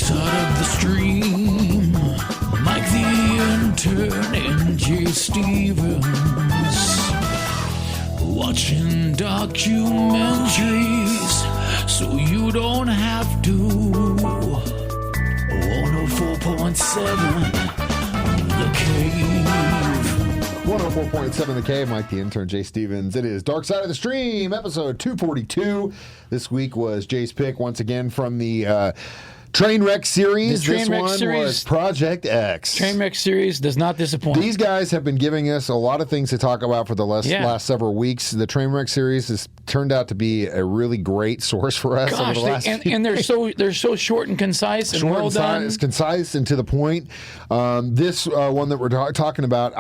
side of the stream, Mike the Intern and Jay Stevens, watching documentaries so you don't have to. 104.7 The Cave. 104.7 The Cave, Mike the Intern, Jay Stevens. It is Dark Side of the Stream, episode 242. This week was Jay's pick once again from the Trainwreck series. This one was Project X. Trainwreck series does not disappoint. These guys have been giving us a lot of things to talk about for the last several weeks. The Trainwreck series has turned out to be a really great source for us over the last and they're so short and concise and well done. It's concise and to the point. This one that we're talking about,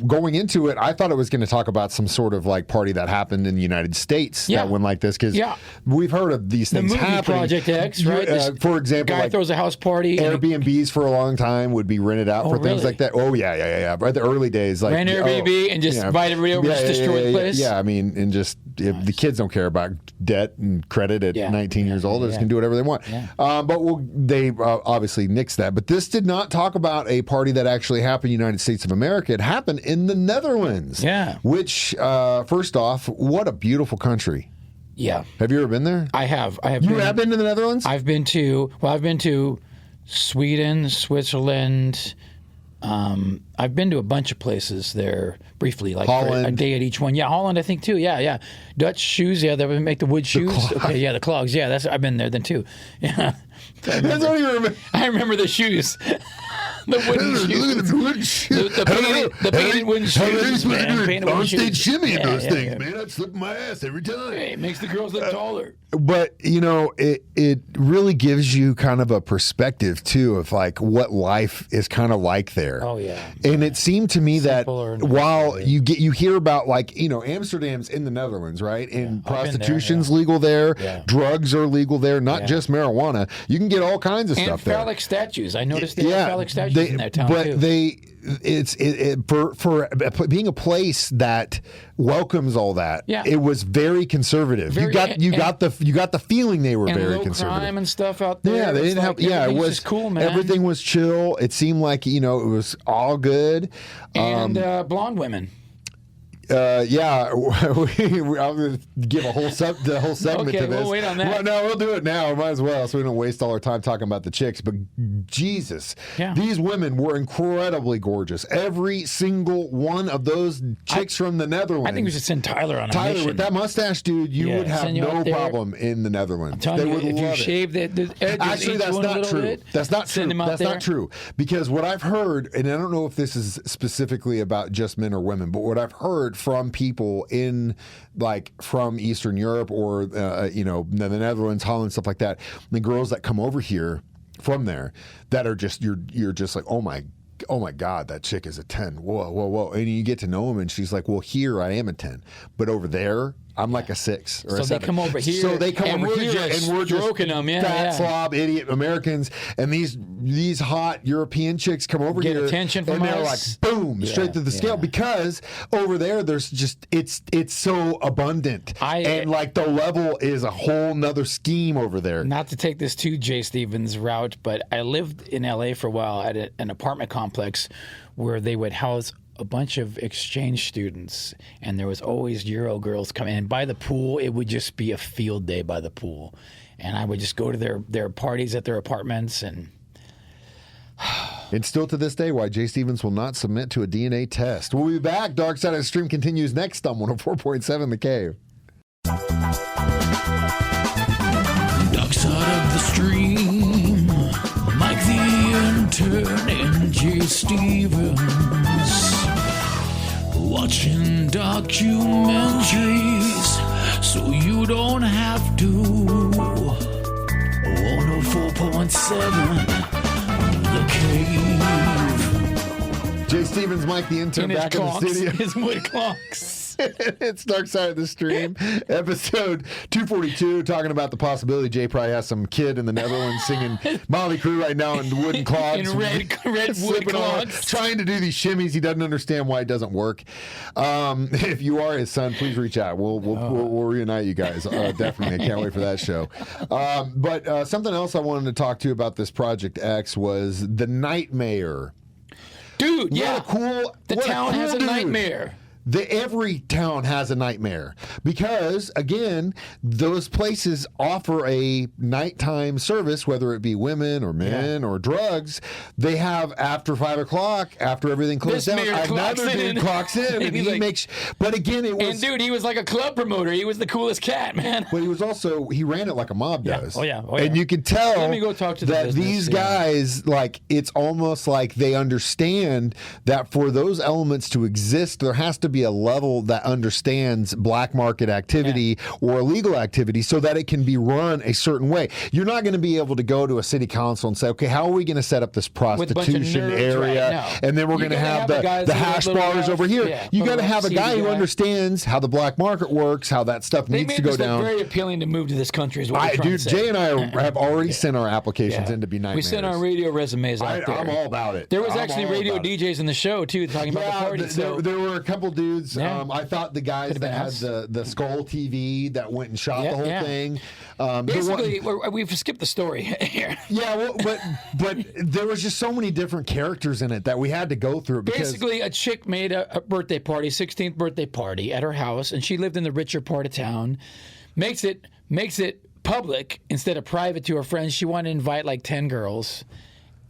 going into it, I thought it was going to talk about some sort of like party that happened in the United States that went like this, because we've heard of these things happening. The movie Project X, right? For example, guy throws a house party. Airbnbs for a long time would be rented out for things like that. Oh yeah. Right, the early days, like ran Airbnb and just invite everybody over, just destroy the place. Yeah, I mean, and just if the kids don't care about debt and credit at 19 years old, they just can do whatever they want. But they obviously nixed that. But this did not talk about a party that actually happened in the United States of America. It happened in the Netherlands. Yeah. Which, first off, what a beautiful country. Yeah. Have you ever been there? I have. You have been to the Netherlands? I've been to Sweden, Switzerland. I've been to a bunch of places there briefly, like Holland. For a day at each one. Yeah, Holland, I think too. Yeah. Dutch shoes. Yeah, they would make the wood shoes. Okay, the clogs. Yeah, I've been there then too. Yeah. I remember the shoes. The wooden shoes. Look at the wooden shoes. The painted wooden shoes. How are they supposed to do on-stage shimmy in those things, yeah. man? I'd slip my ass every time. Hey, it makes the girls look taller. But, it really gives you kind of a perspective, too, of like what life is kind of like there. Oh, yeah. And it seemed to me that while you hear about like, Amsterdam's in the Netherlands, right? And prostitution's legal there. Yeah. Drugs are legal there, not just marijuana. You can get all kinds of stuff there. And phallic statues. I noticed they have phallic statues in that town, but too. For being a place that welcomes all that, it was very conservative. You got the feeling they were very low conservative. Crime and stuff out there. Yeah, they didn't have. Yeah, it was cool, man. Everything was chill. It seemed like it was all good. And blonde women. I'll give a whole segment to this. We'll wait on that. Well, no, we'll do it now. Might as well, so we don't waste all our time talking about the chicks. But Jesus, these women were incredibly gorgeous. Every single one of those chicks from the Netherlands. I think we should send Tyler on a mission. With that mustache, dude, you would have no problem in the Netherlands. I'm telling you, if you shave the edges, actually, that's not true. That's not true. That's not true. Because what I've heard, and I don't know if this is specifically about just men or women, but what I've heard from people from Eastern Europe or the Netherlands, Holland, stuff like that, the girls that come over here from there that are just you're just like, oh my God, that chick is a 10. Whoa. And you get to know them and she's like, well, here I am a 10. But over there, I'm like a 6 or a 7. So they come over here. So they come over here and we're just them, fat, slob, idiot Americans. And these hot European chicks come over get here attention from and they're like, boom, straight to the scale. Because over there, there's just, it's so abundant. And like the level is a whole nother scheme over there. Not to take this to Jay Stevens route, but I lived in LA for a while at an apartment complex where they would house a bunch of exchange students, and there was always Euro girls coming in. By the pool, it would just be a field day by the pool. And I would just go to their parties at their apartments. And still to this day, why Jay Stevens will not submit to a DNA test. We'll be back. Dark Side of the Stream continues next on 104.7 The Cave. Dark Side of the Stream, Mike the Intern and Jay Stevens, watching documentaries so you don't have to. 104.7 The Cave. Jay Stevens, Mike the Intern, back in the studio. His wood clocks. It's Dark Side of the Stream, episode 242, talking about the possibility Jay probably has some kid in the Netherlands singing Motley Crue right now in wooden clogs. In red wood clogs. Trying to do these shimmies. He doesn't understand why it doesn't work. If you are his son, please reach out. We'll reunite you guys. Definitely. I can't wait for that show. But something else I wanted to talk to you about this Project X was the Nightmare. Dude, yeah. The town has a nightmare. Every town has a nightmare because, again, those places offer a nighttime service, whether it be women or men or drugs. They have after 5 o'clock, after everything closes down, another dude clocks in and he makes. But again, it was. And dude, he was like a club promoter. He was the coolest cat, man. But he ran it like a mob does. Oh yeah. And you could tell Let me go talk to that these guys, like, it's almost like they understand that for those elements to exist, there has to be a level that understands black market activity or illegal activity so that it can be run a certain way. You're not going to be able to go to a city council and say, okay, how are we going to set up this prostitution area? And then we're going to have the hash bars over here. Yeah, you got to have a guy who understands how the black market works, how that stuff needs to go down. Very appealing to move to this country is what we're trying to say. Jay and I have already sent our applications in to be nightmares. We sent our radio resumes out there. I'm all about it. There was actually radio DJs in the show, too, talking about the party. There were a couple dudes. I thought the guys that had the Skull TV that went and shot the whole thing. Basically, we've skipped the story here. But there was just so many different characters in it that we had to go through. Basically, a chick made a birthday party, 16th birthday party at her house, and she lived in the richer part of town. Makes it public instead of private to her friends. She wanted to invite like 10 girls,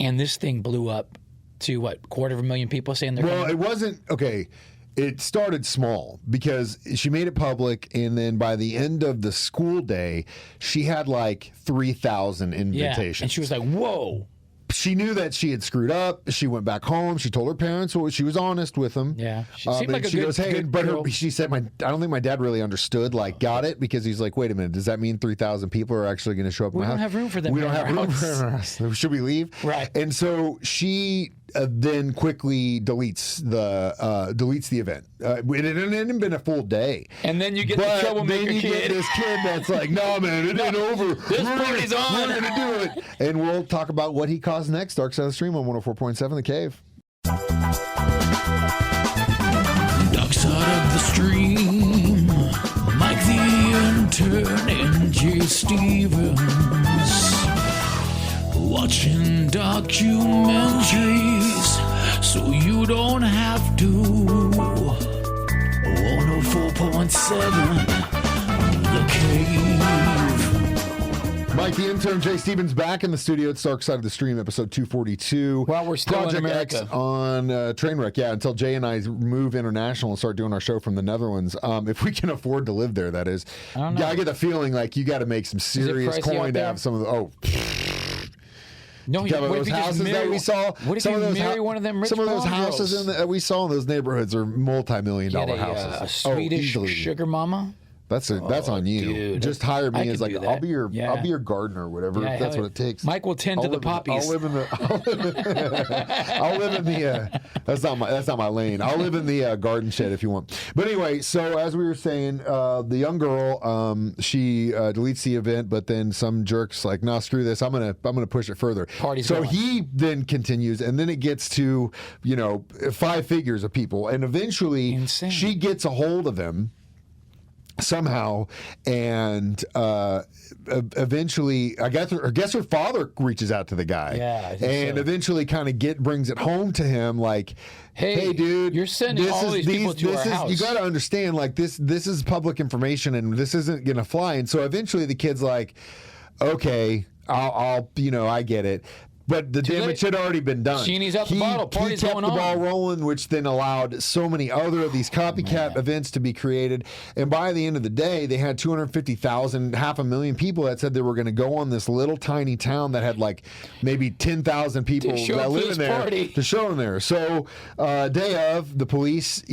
and this thing blew up to what, 250,000 people saying they're coming? It wasn't okay. It started small because she made it public, and then by the end of the school day, she had like 3,000 invitations. And she was like, whoa. She knew that she had screwed up. She went back home. She told her parents. She was honest with them. Yeah. She seemed like a good girl. She said, I don't think my dad really understood, got it, because he's like, wait a minute, does that mean 3,000 people are actually going to show up in my house? We don't have room for them. We don't have room for them. Should we leave? Right. And so she then quickly deletes the event. It hadn't been a full day. And then you get the troublemaker kid. Get this kid that's like, no, man, it ain't over. This party's on. We're going to do it. And we'll talk about what he caused next. Dark Side of the Stream on 104.7 The Cave. Dark Side of the Stream. Mike the Intern and Jay Stevens. Watching documentaries so you don't have to. 104.7 The Cave. Mike the Intern, Jay Stevens back in the studio. It's Dark Side of the Stream, episode 242. Well, we're still Project in America. X on Trainwreck, until Jay and I move international and start doing our show from the Netherlands. If we can afford to live there, that is. I don't know. I get the feeling like you got to make some serious coin to have some of the... No, those houses that we saw. What if you marry one of them rich Some of those blonde houses girls? that we saw in those neighborhoods are multi-million-dollar houses. A Swedish sugar mama. That's on you. Dude, just hire me as like I'll be your gardener or whatever. Yeah, that's what it takes. Mike will tend to the poppies. I'll live in the. That's not my lane. I'll live in the garden shed if you want. But anyway, so as we were saying, the young girl, she deletes the event, but then some jerks like, nah, screw this. I'm gonna push it further. Party's so going. He then continues, and then it gets to 5 figures of people, and eventually Insane. She gets a hold of him somehow, and eventually, I guess her father reaches out to the guy, and eventually kind of brings it home to him, like, hey, dude, you're sending all these people to our house. You got to understand, like, this is public information, and this isn't gonna fly. And so eventually, the kid's like, okay, I'll I get it. But the damage had already been done. Genie's out the bottle. Party's going on. He kept the ball rolling, which then allowed so many other of these copycat events to be created. And by the end of the day, they had 250,000, 500,000 people that said they were going to go on this little tiny town that had like maybe 10,000 people that live in there to show them there. So day of, the police,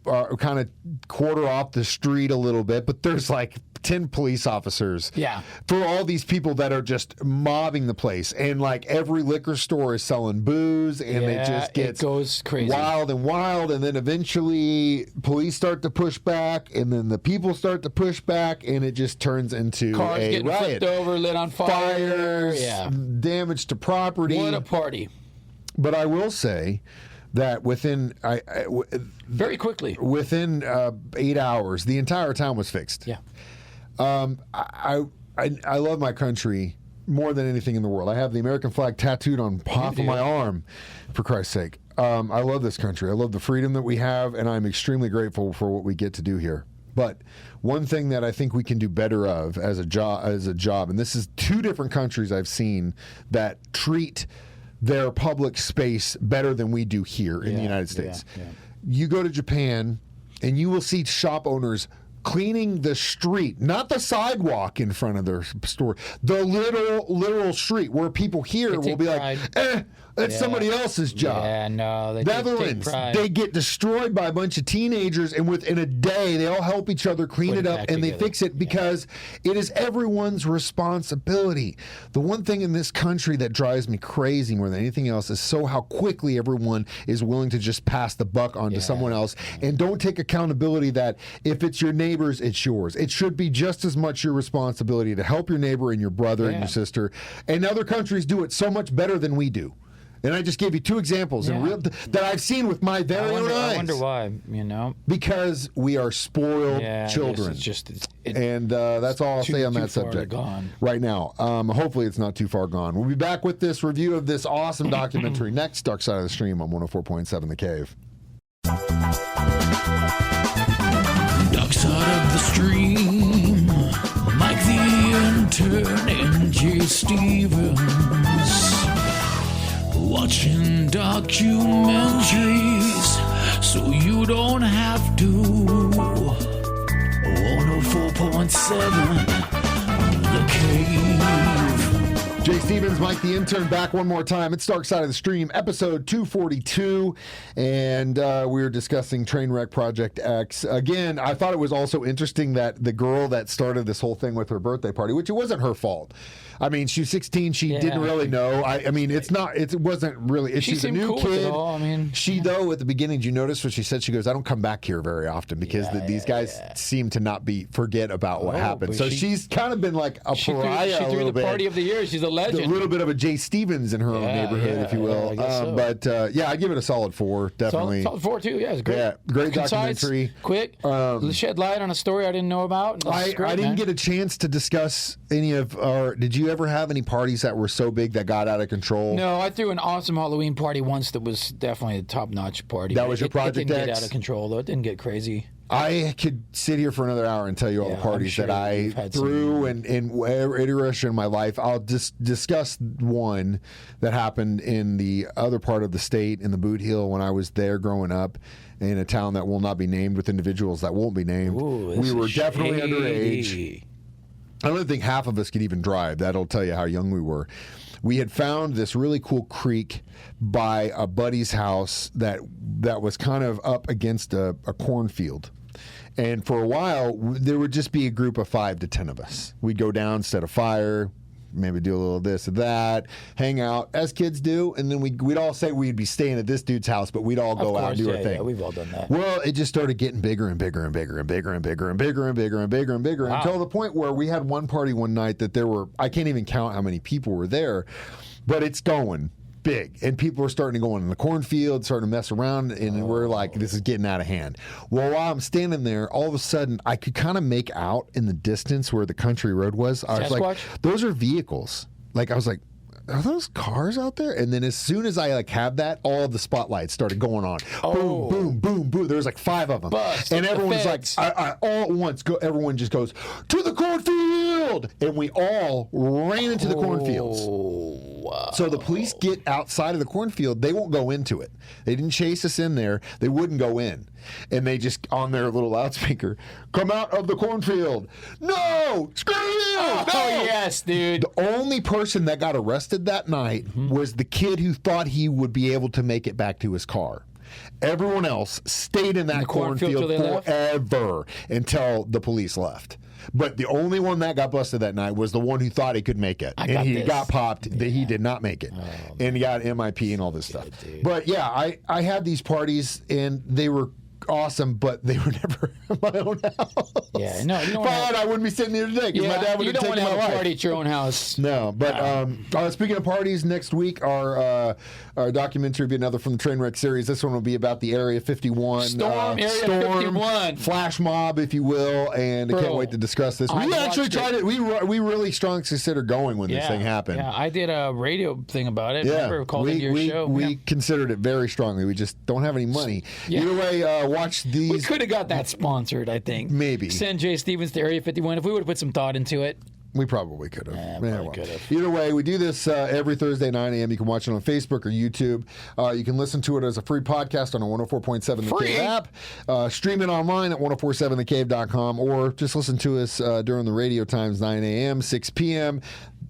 are kind of quarter off the street a little bit, but there's like 10 police officers. Yeah. For all these people that are just mobbing the place. And like every liquor store is selling booze and it just gets goes crazy. Wild. And then eventually police start to push back and then the people start to push back and it just turns into cars a getting riot. flipped over, lit on fire. Fires, damage to property. What a party. But I will say that within very quickly, within 8 hours, the entire town was fixed. Yeah. I love my country more than anything in the world. I have the American flag tattooed on half of my arm, for Christ's sake. I love this country. I love the freedom that we have, and I'm extremely grateful for what we get to do here. But one thing that I think we can do better of as a job, and this is 2 different countries I've seen that treat their public space better than we do here in the United States. You go to Japan, and you will see shop owners cleaning the street, not the sidewalk in front of their store, the literal street where people here will be pride. like, that's somebody else's job. Yeah, no. Netherlands, they get destroyed by a bunch of teenagers, and within a day, they all help each other clean it up, and they fix it because it is everyone's responsibility. The one thing in this country that drives me crazy more than anything else is how quickly everyone is willing to just pass the buck on to someone else and don't take accountability that if it's your neighbor's, it's yours. It should be just as much your responsibility to help your neighbor and your brother and your sister. And other countries do it so much better than we do. And I just gave you 2 examples that I've seen with my very own eyes. I wonder why, Because we are spoiled children. And that's all I'll say on that subject right now. Hopefully it's not too far gone. We'll be back with this review of this awesome documentary next, Dark Side of the Stream on 104.7 The Cave. Dark Side of the Stream, Mike the Intern and Jay Stevens. Watching documentaries so you don't have to. 104.7 The Cave. Jay Stevens, Mike the Intern, back one more time. It's Dark Side of the Stream, episode 242, and we were discussing Trainwreck Project X. Again, I thought it was also interesting that the girl that started this whole thing with her birthday party, which it wasn't her fault. I mean, she was 16. She didn't really know. I mean, it wasn't really. She's a new cool kid. She, though, at the beginning, did you notice what she said? She goes, I don't come back here very often because these guys seem to not forget about what happened. So she's kind of been like a pariah she a threw little the bit. Party of the year. She's a legend. A little bit of a Jay Stevens in her own neighborhood, if you will. I guess so. But I give it a solid 4, definitely. Solid 4, too. Yeah, it's great. Yeah, great concise, documentary. Quick, shed light on a story I didn't know about. I didn't get a chance to discuss any of our. Did you ever have any parties that were so big that got out of control? No, I threw an awesome Halloween party once that was definitely a top-notch party. That was your Project X? It didn't get out X? of control, though. It didn't get crazy. I could sit here for another hour and tell you all the parties that I threw in whatever iteration of my life. I'll just discuss one that happened in the other part of the state, in the Boot Heel, when I was there growing up in a town that will not be named with individuals that won't be named. Ooh, we were definitely underage. I don't think half of us could even drive. That'll tell you how young we were. We had found this really cool creek by a buddy's house that was kind of up against a cornfield. And for a while, there would just be a group of 5 to 10 of us. We'd go down, set a fire, maybe do a little this or that, hang out, as kids do, and then we'd all say we'd be staying at this dude's house, but we'd all go out and do our thing. Yeah, we've all done that. Well, it just started getting bigger and bigger and bigger and bigger and bigger and bigger and bigger and bigger and bigger until the point where we had one party one night that there were, I can't even count how many people were there, but it's going big, and people are starting to go in the cornfield, starting to mess around, and we're like, this is getting out of hand. Well, while I'm standing there, all of a sudden, I could kind of make out in the distance where the country road was. I was like, those are vehicles. Like, I was like, are those cars out there? And then as soon as I have that, all of the spotlights started going on. Boom, boom, boom, boom. There was like 5 of them. And everyone's like, all at once, everyone just goes, to the cornfield! And we all ran into the cornfields. Wow. So the police get outside of the cornfield. They won't go into it. They didn't chase us in there. They wouldn't go in. And they just, on their little loudspeaker, come out of the cornfield. No! Screw you! Oh, no! yes, dude. The only person that got arrested that night was the kid who thought he would be able to make it back to his car. Everyone else stayed in that cornfield forever until the police left. But the only one that got busted that night was the one who thought he could make it. And he got popped that he did not make it. And he got MIP and all this stuff. But yeah, I had these parties and they were awesome, but they were never in my own house. Yeah, no, you don't. But I wouldn't be sitting here today because my dad would have taken my life. You don't want to have a party at your own house. No, but speaking of parties, next week our documentary will be another from the Trainwreck series. This one will be about the Area 51 Storm 51 flash mob, if you will, and I can't wait to discuss this. We actually tried it. We really strongly considered going when this thing happened. Yeah, I did a radio thing about it. Yeah, remember, called into your show. We considered it very strongly. We just don't have any money. Yeah. Either way, watch these. We could have got that sponsored, I think. Maybe. Send Jay Stevens to Area 51. If we would have put some thought into it. We probably could have. Probably could have. Either way, we do this every Thursday at 9 a.m. You can watch it on Facebook or YouTube. You can listen to it as a free podcast on a 104.7 The Cave app. Stream it online at 1047thecave.com or just listen to us during the radio times, 9 a.m., 6 p.m.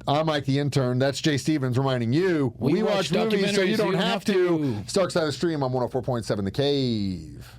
I'm Mike the Intern. That's Jay Stevens reminding you, we watch movies so you don't have to. Stark Side of the Stream on 104.7 The Cave.